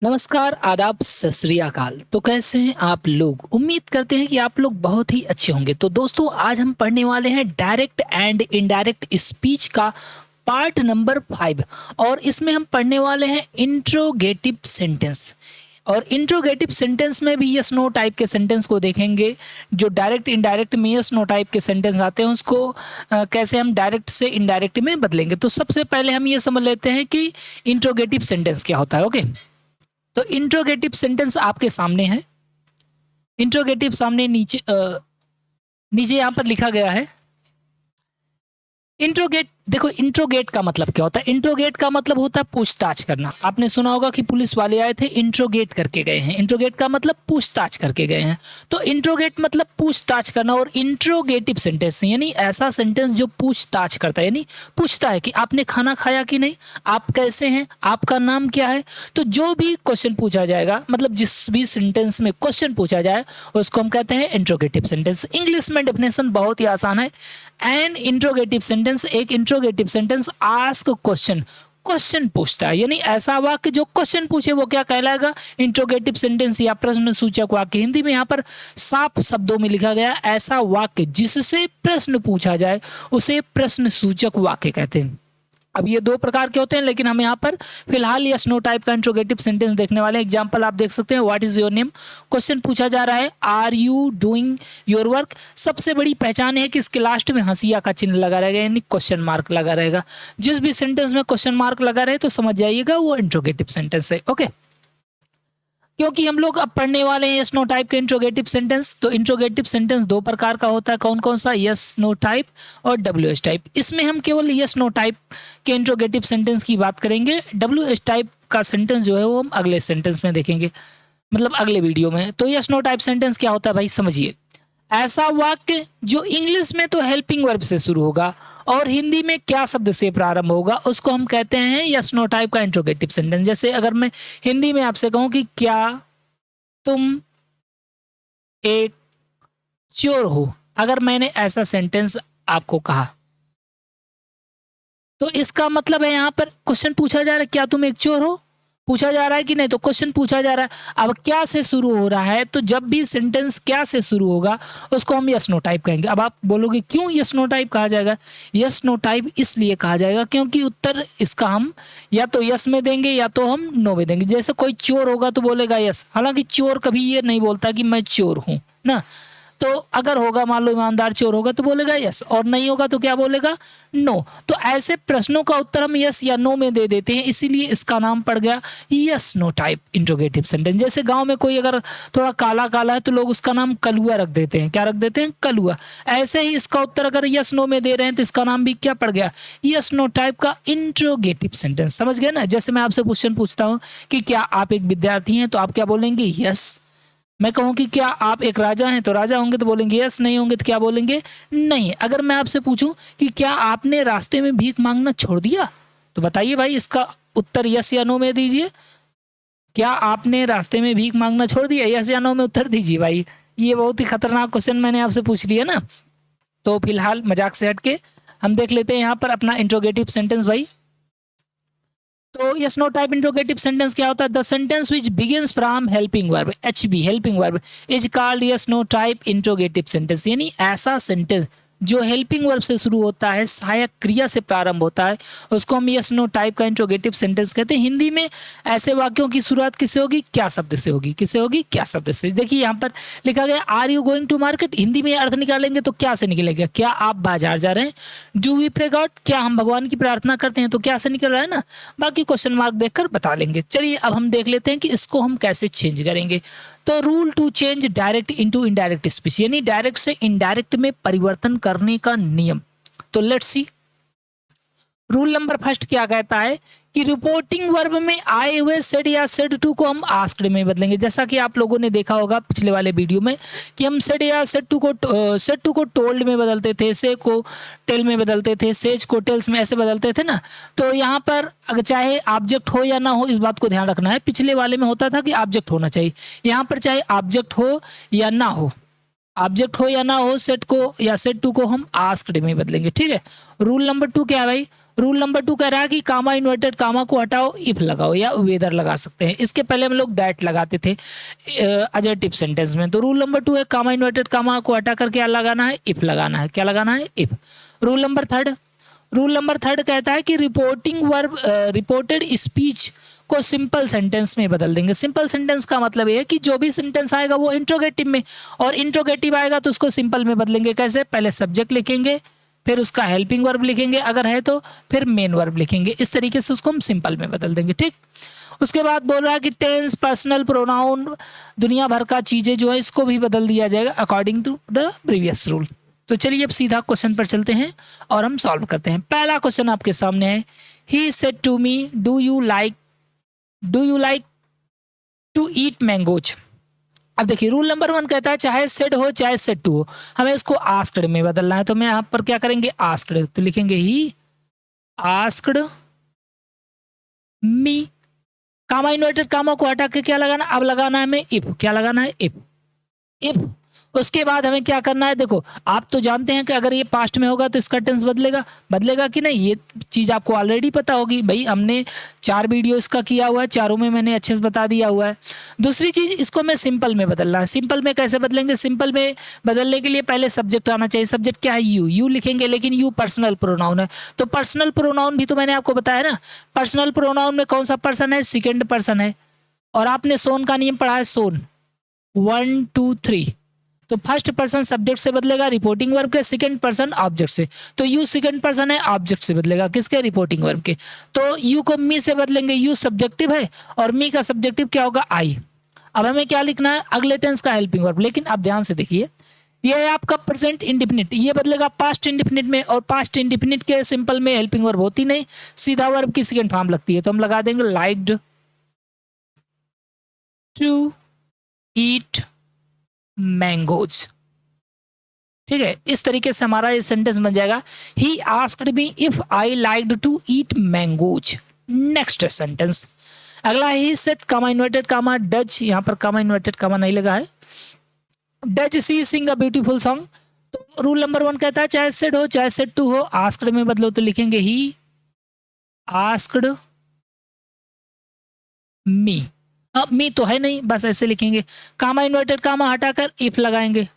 नमस्कार, आदाब, सत श्री अकाल। तो कैसे हैं आप लोग? उम्मीद करते हैं कि आप लोग बहुत ही अच्छे होंगे। तो दोस्तों, आज हम पढ़ने वाले हैं डायरेक्ट एंड इनडायरेक्ट स्पीच का पार्ट नंबर 5 और इसमें हम पढ़ने वाले हैं इंट्रोगेटिव सेंटेंस। और इंट्रोगेटिव सेंटेंस में भी यस नो टाइप के सेंटेंस को देखेंगे। जो डायरेक्ट इनडायरेक्ट में यस नो टाइप के सेंटेंस आते हैं उसको कैसे हम डायरेक्ट से इनडायरेक्ट में बदलेंगे। तो सबसे पहले हम ये समझ लेते हैं कि इंट्रोगेटिव सेंटेंस क्या होता है। ओके, तो इंट्रोगेटिव सेंटेंस आपके सामने है। इंट्रोगेटिव सामने नीचे नीचे यहां पर लिखा गया है। इंट्रोगेट, देखो इंट्रोगेट का मतलब क्या होता है। इंट्रोगेट का मतलब होता है पूछताछ करना। आपने सुना होगा कि पुलिस वाले आए थे, इंट्रोगेट करके गए हैं। इंट्रोगेट का मतलब पूछताछ करके गए हैं। तो इंट्रोगेट मतलब पूछताछ करना। और इंट्रोगेटिव सेंटेंस यानी ऐसा सेंटेंस जो पूछताछ करता है, यानी पूछता है कि आपने खाना खाया कि नहीं, आप कैसे हैं, आपका नाम क्या है। तो जो भी क्वेश्चन पूछा जाएगा, मतलब जिस भी सेंटेंस में क्वेश्चन पूछा जाए उसको हम कहते हैं इंट्रोगेटिव सेंटेंस। इंग्लिश में डेफिनेशन बहुत ही आसान है। एन इंट्रोगेटिव सेंटेंस, एक interrogative sentence ask question, question पूछता है। यानी ऐसा वाक्य जो क्वेश्चन पूछे वो क्या कहलाएगा, इंट्रोगेटिव सेंटेंस या प्रश्न सूचक वाक्य। हिंदी में यहाँ पर साफ शब्दों में लिखा गया, ऐसा वाक्य जिससे प्रश्न पूछा जाए उसे प्रश्न सूचक वाक्य कहते हैं। अब ये दो प्रकार के होते हैं, लेकिन हम यहाँ पर फिलहाल यस नो टाइप का इंट्रोगेटिव सेंटेंस देखने वाले हैं। एग्जांपल आप देख सकते हैं, what is your name, question पूछा जा रहा है, are you doing your work. सबसे बड़ी पहचान है कि इसके लास्ट में हंसिया का चिन्ह लगा रहेगा, यानी क्वेश्चन मार्क लगा रहेगा। जिस भी सेंटेंस में क्वेश्चन मार्क लगा रहे तो समझ जाइएगा वो इंट्रोगेटिव सेंटेंस है। ओके, क्योंकि हम लोग अब पढ़ने वाले हैं यस नो टाइप के इंट्रोगेटिव सेंटेंस। तो इंट्रोगेटिव सेंटेंस दो प्रकार का होता है, कौन कौन सा, यस नो टाइप और डब्ल्यू एस टाइप। इसमें हम केवल यस नो टाइप के इंट्रोगेटिव सेंटेंस की बात करेंगे। डब्ल्यू एस टाइप का सेंटेंस जो है वो हम अगले सेंटेंस में देखेंगे, मतलब अगले वीडियो में। तो यस नो टाइप सेंटेंस क्या होता है भाई, समझिए। ऐसा वाक्य जो इंग्लिश में तो हेल्पिंग वर्ब से शुरू होगा और हिंदी में क्या शब्द से प्रारंभ होगा उसको हम कहते हैं यस नो टाइप का इंट्रोगेटिव सेंटेंस। जैसे अगर मैं हिंदी में आपसे कहूं कि क्या तुम एक चोर हो, अगर मैंने ऐसा सेंटेंस आपको कहा तो इसका मतलब है यहाँ पर क्वेश्चन पूछा जा रहा है, क्या तुम एक चोर हो, पूछा जा रहा है कि नहीं, तो क्वेश्चन पूछा जा रहा है। अब क्या से शुरू हो रहा है, तो जब भी सेंटेंस क्या से शुरू होगा उसको हम यस नो टाइप कहेंगे। अब आप बोलोगे क्यों यस नो टाइप कहा जाएगा। यस नो टाइप इसलिए कहा जाएगा क्योंकि उत्तर इसका हम या तो यस में देंगे या तो हम नो में देंगे। जैसे कोई चोर होगा तो बोलेगा यस, हालांकि चोर कभी ये नहीं बोलता कि मैं चोर हूं ना। तो अगर होगा, मान लो ईमानदार चोर होगा तो बोलेगा यस, और नहीं होगा तो क्या बोलेगा, नो। तो ऐसे प्रश्नों का उत्तर हम यस या नो में दे देते हैं, इसीलिए इसका नाम पड़ गया yes no type interrogative sentence. जैसे गांव में कोई अगर थोड़ा काला काला है तो लोग उसका नाम कलुआ रख देते हैं। क्या रख देते हैं, कलुआ। ऐसे ही इसका उत्तर अगर यस नो में दे रहे हैं तो इसका नाम भी क्या पड़ गया, यस नो टाइप का इंट्रोगेटिव सेंटेंस। समझ गए ना। जैसे मैं आपसे क्वेश्चन पूछता हूँ कि क्या आप एक विद्यार्थी हैं, तो आप क्या बोलेंगे, यस। मैं कहूं कि क्या आप एक राजा हैं, तो राजा होंगे तो बोलेंगे यस, नहीं होंगे तो क्या बोलेंगे, नहीं। अगर मैं आपसे पूछूं कि क्या आपने रास्ते में भीख मांगना छोड़ दिया, तो बताइए भाई इसका उत्तर यस या नो में दीजिए। क्या आपने रास्ते में भीख मांगना छोड़ दिया, यस या नो में उत्तर दीजिए भाई। ये बहुत ही खतरनाक क्वेश्चन मैंने आपसे पूछ लिया ना। तो फिलहाल मजाक से हटके हम देख लेते हैं यहाँ पर अपना इंट्रोगेटिव सेंटेंस भाई। तो yes no type interrogative sentence क्या होता है, the sentence which begins from helping verb, HB helping verb is called yes no type interrogative sentence. यानी ऐसा सेंटेंस जो हेल्पिंग वर्ब से शुरू होता है, सहायक क्रिया से प्रारंभ होता है, उसको हम यस नो टाइप का इंट्रोगेटिव सेंटेंस कहते हैं। हिंदी में ऐसे वाक्यों की शुरुआत किससे होगी, क्या शब्द से होगी, किससे होगी, क्या शब्द से। देखिए यहाँ पर लिखा गया are you going to market, Hindi में अर्थ निकालेंगे तो क्या से निकलेगा, क्या आप बाजार जा रहे हैं। डू वी प्रे गॉड, क्या हम भगवान की प्रार्थना करते हैं, तो क्या से निकल रहा है ना। बाकी क्वेश्चन मार्क देखकर बता लेंगे। चलिए अब हम देख लेते हैं कि इसको हम कैसे चेंज करेंगे। तो rule to change direct into indirect speech, यानी डायरेक्ट से इनडायरेक्ट में परिवर्तन करने का नियम। तो let's see, rule number first क्या कहता है कि रिपोर्टिंग वर्ब में आए हुए सेड या सेड टू को हम आस्क्ड में बदलेंगे। जैसा कि आप लोगों ने देखा होगा पिछले वाले वीडियो में कि हम सेड या सेड टू को टोल्ड में बदलते थे, से को टेल में बदलते थे, सेज को टेल्स में, ऐसे बदलते थे ना। तो यहाँ पर अगर चाहे ऑब्जेक्ट हो या ना हो, इस बात को ध्यान रखना है। पिछले वाले में होता था कि ऑब्जेक्ट होना चाहिए, यहाँ पर चाहे ऑब्जेक्ट हो या ना हो, ऑब्जेक्ट हो या ना हो, सेट को या सेट टू को हम आस्क्ड में बदलेंगे। ठीक है। रूल नंबर 2 क्या है भाई, रूल नंबर 2 कह रहा है कि कामा इन्वर्टेड कामा को हटाओ, इफ लगाओ या वेदर लगा सकते हैं। इसके पहले हम लोग दैट लगाते थे एडजेक्टिव सेंटेंस में। तो रूल नंबर 2 है कामा इन्वर्टेड कामा को हटाकर क्या लगाना है, इफ लगाना है। क्या लगाना है, इफ। रूल नंबर थर्ड कहता है कि रिपोर्टिंग वर्ब रिपोर्टेड स्पीच को सिंपल सेंटेंस में बदल देंगे। सिंपल सेंटेंस का मतलब ये है कि जो भी सेंटेंस आएगा वो इंट्रोगेटिव में, और इंट्रोगेटिव आएगा तो उसको सिंपल में बदलेंगे। कैसे, पहले सब्जेक्ट लिखेंगे, फिर उसका हेल्पिंग वर्ब लिखेंगे अगर है तो, फिर मेन वर्ब लिखेंगे। इस तरीके से उसको हम सिंपल में बदल देंगे। ठीक, उसके बाद बोल रहा है कि टेंस, पर्सनल प्रोनाउन, दुनिया भर का चीजें जो है इसको भी बदल दिया जाएगा according to the previous rule. तो चलिए अब सीधा क्वेश्चन पर चलते हैं और हम सॉल्व करते हैं। पहला क्वेश्चन आपके सामने है, he said to me do you like to eat mangoes. अब देखिए रूल नंबर 1 कहता है चाहे सेड हो चाहे सेड टू हो, हमें इसको आस्क्ड में बदलना है। तो मैं यहाँ पर क्या करेंगे, आस्क्ड, तो लिखेंगे ही asked me. Comma inverted comma को हटा के क्या लगाना, अब लगाना है हमें इफ। क्या लगाना है, इफ। उसके बाद हमें क्या करना है, देखो आप तो जानते हैं कि अगर ये पास्ट में होगा तो इसका टेंस बदलेगा कि नहीं, ये चीज आपको ऑलरेडी पता होगी भाई, हमने 4 वीडियो इसका किया हुआ है, चारों में मैंने अच्छे से बता दिया हुआ है। दूसरी चीज, इसको मैं सिंपल में बदलना है। सिंपल में कैसे बदलेंगे, सिंपल में बदलने के लिए पहले सब्जेक्ट आना चाहिए। सब्जेक्ट क्या है, यू लिखेंगे, लेकिन यू पर्सनल प्रोनाउन है। तो पर्सनल प्रोनाउन भी तो मैंने आपको बताया ना, पर्सनल प्रोनाउन में कौन सा पर्सन है, सेकेंड पर्सन है। और आपने सोन का नियम पढ़ा है, सोन 1 2 3। तो फर्स्ट पर्सन सब्जेक्ट से बदलेगा रिपोर्टिंग वर्ब के, सेकंड पर्सन ऑब्जेक्ट से। तो यू सेकंड पर्सन है, ऑब्जेक्ट से बदलेगा, किसके, रिपोर्टिंग वर्ब के। तो यू को मी से बदलेंगे, यू सब्जेक्टिव है और मी का सब्जेक्टिव क्या होगा, आई। अब हमें क्या लिखना है, अगले टेंस का हेल्पिंग वर्ब। लेकिन अब ध्यान से देखिए, ये है आपका प्रेजेंट इंडिफिनिट, ये बदलेगा पास्ट इंडिफिनिट में, और पास्ट इंडिफिनिट के सिंपल में हेल्पिंग वर्ब होती नहीं, सीधा वर्ब की सेकंड फॉर्म लगती है। तो हम लगा देंगे लाइक्ड टू ईट मैंगोज। ठीक है, इस तरीके से हमारा ये सेंटेंस बन जाएगा, he asked me if I liked to eat mangoes. Next sentence, अगला he said comma inverted comma does, यहाँ पर कामा इन्वर्टेड कामा नहीं लगा है, does she sing a beautiful song. तो रूल नंबर 1 कहता है चाहे सेड हो चाहे सेड टू हो, आस्क्ड में बदलो तो लिखेंगे ही आस्क्ड मी। अब मी तो है नहीं, बस ऐसे लिखेंगे, कामा इन्वर्टेड कामा हटाकर इफ लगाएंगे।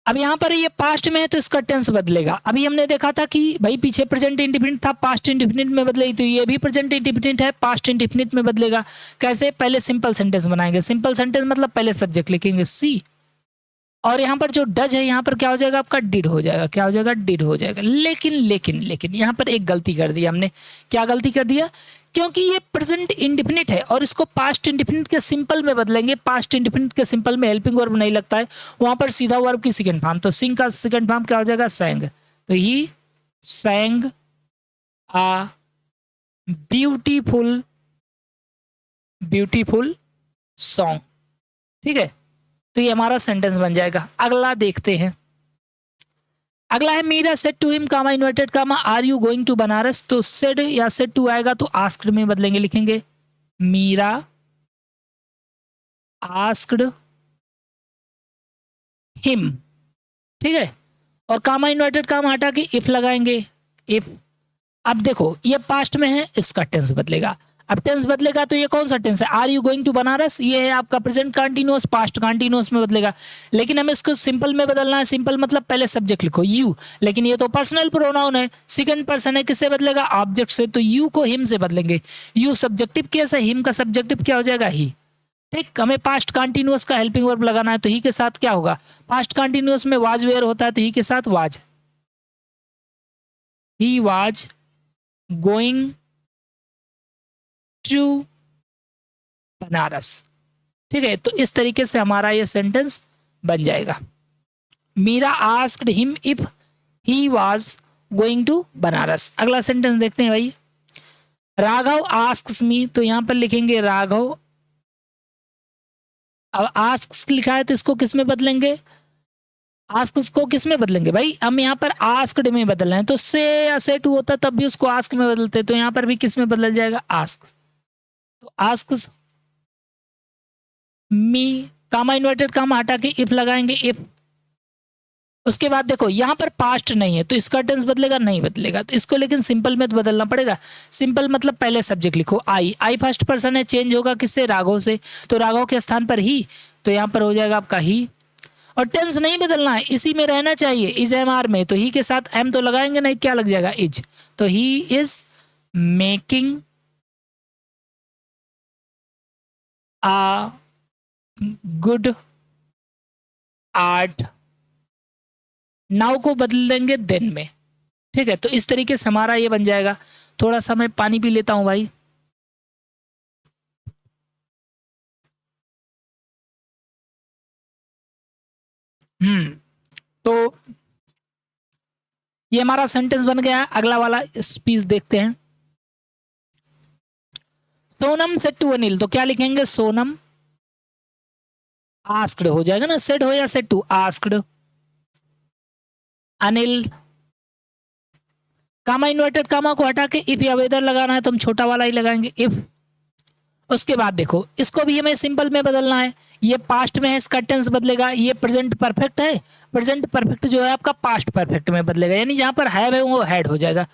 अब यहाँ पर ये पास्ट में है तो इसका टेंस बदलेगा। अभी हमने देखा था कि भाई पीछे प्रेजेंट इंडिफिनिट था, पास्ट इंडिफिनिट में बदलेगी, तो ये भी प्रेजेंट इंडिफिनिट है, पास्ट इंडिफिनिट में बदलेगा। कैसे, पहले सिंपल सेंटेंस बनाएंगे। सिंपल सेंटेंस मतलब पहले सब्जेक्ट लिखेंगे सी, और यहाँ पर जो डज है यहाँ पर क्या हो जाएगा आपका, डिड हो जाएगा। क्या हो जाएगा, डिड हो जाएगा। लेकिन यहाँ पर एक गलती कर दी हमने। क्या गलती कर दिया, क्योंकि ये प्रेजेंट इंडिफिनिट है और इसको पास्ट इंडिफिनिट के सिंपल में बदलेंगे। पास्ट इंडिफिनिट के सिंपल में हेल्पिंग वर्ब नहीं लगता है, वहां पर सीधा वर्ब की सेकंड फॉर्म। तो सिंग का सेकंड फॉर्म क्या हो जाएगा, सैंग। तो ही सैंग आ ब्यूटीफुल सॉन्ग। ठीक है, तो ये हमारा सेंटेंस बन जाएगा। अगला देखते हैं, अगला है Meera said to him comma inverted comma are you going to Banaras. तो सेड या सेड टू आएगा तो आस्क्ड में बदलेंगे, लिखेंगे मीरा आस्क्ड हिम। ठीक है, और कामा इन्वर्टेड कामा हटा के इफ लगाएंगे, इफ। अब देखो ये पास्ट में है, इसका टेंस बदलेगा। अब टेंस बदलेगा तो ये कौन सा टेंस है, are you going to Banaras, ये है आपका प्रेजेंट कंटीन्यूअस, पास्ट कंटीन्यूअस में बदलेगा। लेकिन हमें इसको सिंपल में बदलना है। सिंपल मतलब पहले सब्जेक्ट लिखो यू, लेकिन ये तो पर्सनल प्रोनाउन है, सेकंड पर्सन है, किससे बदलेगा, ऑब्जेक्ट से। तो यू को हिम से बदलेंगे। यू सब्जेक्टिव केस है, हिम का सब्जेक्टिव क्या हो जाएगा, ही। ठीक, हमें पास्ट कंटीन्यूअस का हेल्पिंग वर्ब लगाना है, तो ही के साथ क्या होगा, पास्ट कंटीन्यूअस में वाज वेयर होता है, तो ही के साथ was. He was going to Banaras. ठीक है, तो इस तरीके से हमारा ये सेंटेंस बन जाएगा। Meera asked him if he was going to Banaras. अगला सेंटेंस देखते हैं भाई, राघव आस्क्स मी। तो यहां पर लिखेंगे राघव। अब आस्क्स लिखा है तो इसको किस में बदलेंगे, आस्क्स को किस में बदलेंगे भाई, हम यहाँ पर आस्क्ड में बदल रहे हैं। तो से या से टू होता तब भी उसको आस्क में बदलते, तो यहाँ पर भी किस में बदल जाएगा, आस्क। तो आस्क्स मी, कामा इन्वर्टेड कामा हटा के इफ लगाएंगे, इफ। उसके बाद देखो यहाँ पर पास्ट नहीं है तो इसका टेंस बदलेगा, नहीं बदलेगा। तो इसको लेकिन सिंपल में तो बदलना पड़ेगा। सिंपल मतलब पहले सब्जेक्ट लिखो आई, आई फर्स्ट पर्सन है, चेंज होगा किससे, राघव से, तो राघव के स्थान पर ही, तो यहाँ पर हो जाएगा आपका ही। और टेंस नहीं बदलना है, इसी में रहना चाहिए, इज एम आर में, तो ही के साथ एम तो लगाएंगे नहीं, क्या लग जाएगा, इज। तो he is making a good art, now को बदल देंगे देन में। ठीक है, तो इस तरीके से हमारा ये बन जाएगा। थोड़ा सा मैं पानी पी लेता हूं भाई। तो ये हमारा सेंटेंस बन गया। अगला वाला स्पीच देखते हैं। सोनम सेड टू अनिल, तो क्या लिखेंगे, सोनम आस्क्ड हो जाएगा ना, सेड हो या said to, asked Anil, comma inverted comma को हटा के इफ या वेदर लगाना है तो हम छोटा वाला ही लगाएंगे, इफ। उसके बाद देखो इसको भी हमें सिंपल में बदलना है। ये पास्ट में है, इसका टेंस बदलेगा। ये प्रेजेंट परफेक्ट है, प्रेजेंट परफेक्ट जो है आपका पास्ट परफेक्ट में बदलेगा, यानी जहां पर हैव है वो हैड हो जाएगा।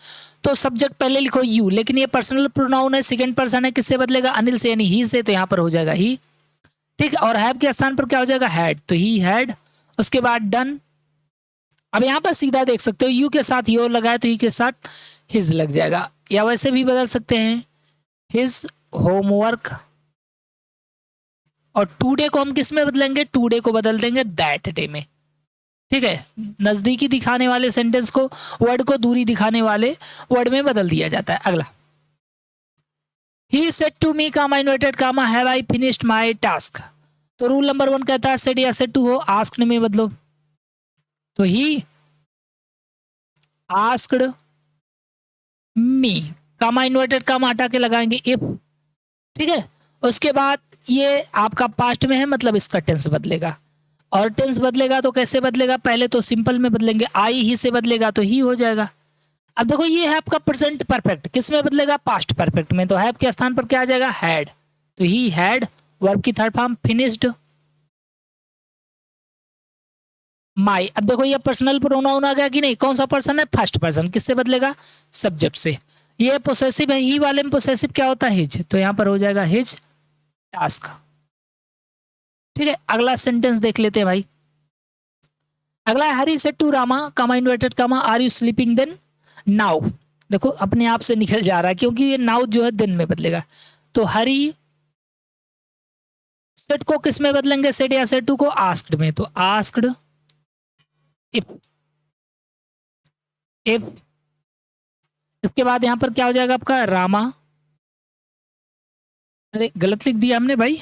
तो सब्जेक्ट पहले लिखो यू, लेकिन ये पर्सनल प्रोनाउन है, सेकंड पर्सन है, किससे बदलेगा, अनिल से, यानी ही से, तो यहाँ पर हो जाएगा ही। ठीक, और हैव के स्थान पर क्या हो जाएगा, हैड, तो ही हैड। उसके बाद डन। अब यहाँ पर सीधा देख सकते हो, यू के साथ योर लगाए तो ही के साथ हिज लग जाएगा, या वैसे भी बदल सकते हैं, हिज होमवर्क। और टुडे को हम किस में बदलेंगे, टुडे को बदल देंगे दैट डे में। ठीक है, नजदीकी दिखाने वाले सेंटेंस को, वर्ड को दूरी दिखाने वाले वर्ड में बदल दिया जाता है। अगला, he said to me comma inverted comma have I finished my task, तो रूल नंबर 1 कहता है सेड या सेड टू हो, आस्क्ड में बदलो, तो ही asked me, comma inverted comma हटा के लगाएंगे इफ। ठीक है, उसके बाद ये आपका पास्ट में है, मतलब इसका टेंस बदलेगा। और टेंस बदलेगा तो कैसे बदलेगा, पहले तो सिंपल में बदलेंगे, आई ही से बदलेगा तो ही हो जाएगा। अब देखो ये है आपका प्रेजेंट परफेक्ट, किस में बदलेगा, पास्ट परफेक्ट में, तो हैव के स्थान पर क्या आ जाएगा, हैड, तो ही हैड, वर्ब की थर्ड फॉर्म फिनिश्ड माई। अब देखो ये पर्सनल प्रोनाउन आ गया कि नहीं, कौन सा पर्सन है, फर्स्ट पर्सन, किससे बदलेगा, सब्जेक्ट से। ये पोसेसिव है, ही वाले में पोसेसिव क्या होता है, हिज, तो यहां पर हो जाएगा हिज टास्क। ठीक है, अगला सेंटेंस देख लेते हैं भाई। अगला है Hari said to Rama comma inverted comma are you sleeping then now. देखो अपने आप से निकल जा रहा है क्योंकि ये नाउ जो है दिन में बदलेगा। तो हरी सेड को किस में बदलेंगे, सेड या सेड टू को, आस्क्ड में, तो आस्क्ड इफ, इफ। इसके बाद यहां पर क्या हो जाएगा आपका, रामा, अरे गलत लिख दिया हमने भाई,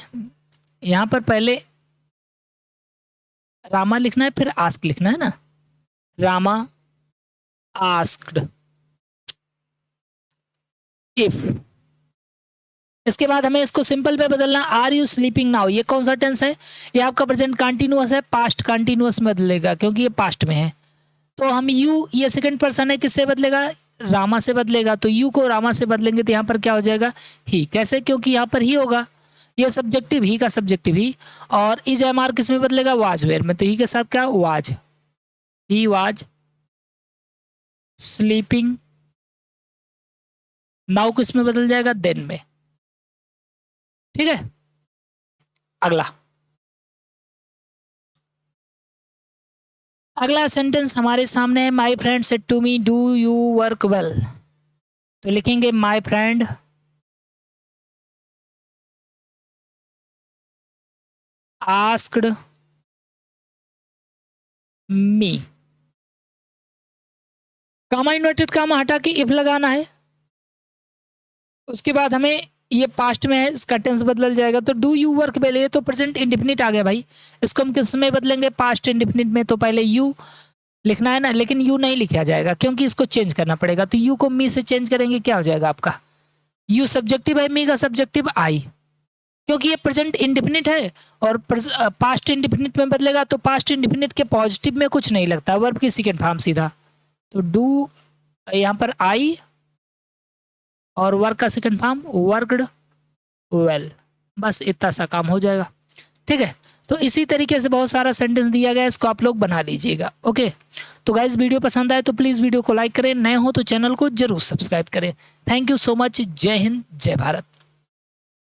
यहां पर पहले रामा लिखना है फिर आस्क लिखना है ना, रामा आस्क्ड इफ। इसके बाद हमें इसको सिंपल पे बदलना, आर यू स्लीपिंग नाउ, ये कौन सा टेंस है, ये आपका प्रेजेंट कंटिन्यूअस है, पास्ट कंटिन्यूअस में बदलेगा क्योंकि ये पास्ट में है। तो हम यू, ये सेकंड पर्सन है, किससे बदलेगा, रामा से बदलेगा, तो यू को रामा से बदलेंगे तो यहाँ पर क्या हो जाएगा, ही। कैसे, क्योंकि यहाँ पर ही होगा, ये सब्जेक्टिव, ही का सब्जेक्टिव ही। और इज एम आर किस में बदलेगा, वाज वेयर में, तो ही के साथ क्या, was, he was sleeping, now किस में बदल जाएगा, देन में। ठीक है, अगला, अगला सेंटेंस हमारे सामने है, my friend said to me do you work well, तो लिखेंगे my friend asked me, comma inverted comma हटा के इफ लगाना है। उसके बाद हमें ये पास्ट में है, इसका टेंस बदल जाएगा, तो डू यू वर्क वेल, ये तो प्रेजेंट इंडिफिनिट आ गया भाई, इसको हम किस में बदलेंगे, पास्ट इंडिफिनिट में, तो पहले यू लिखना है ना, लेकिन यू नहीं लिखा जाएगा क्योंकि इसको चेंज करना पड़ेगा, तो यू को मी से चेंज करेंगे, क्या हो जाएगा आपका, यू सब्जेक्टिव है, मी का सब्जेक्टिव आई, क्योंकि ये प्रेजेंट इंडिफिनिट है और पास्ट इंडिफिनिट में बदलेगा, तो पास्ट इंडिफिनिट के पॉजिटिव में कुछ नहीं लगता, वर्ब की सेकंड फॉर्म सीधा, तो डू यहाँ पर आई और वर्क का सेकंड फॉर्म वर्कड वेल, बस इतना सा काम हो जाएगा। ठीक है, तो इसी तरीके से बहुत सारा सेंटेंस दिया गया है, इसको आप लोग बना लीजिएगा। ओके, तो गाइस वीडियो पसंद आए तो प्लीज़ वीडियो को लाइक करें, नए हो तो चैनल को जरूर सब्सक्राइब करें। Thank you so much. जय हिंद, जय भारत।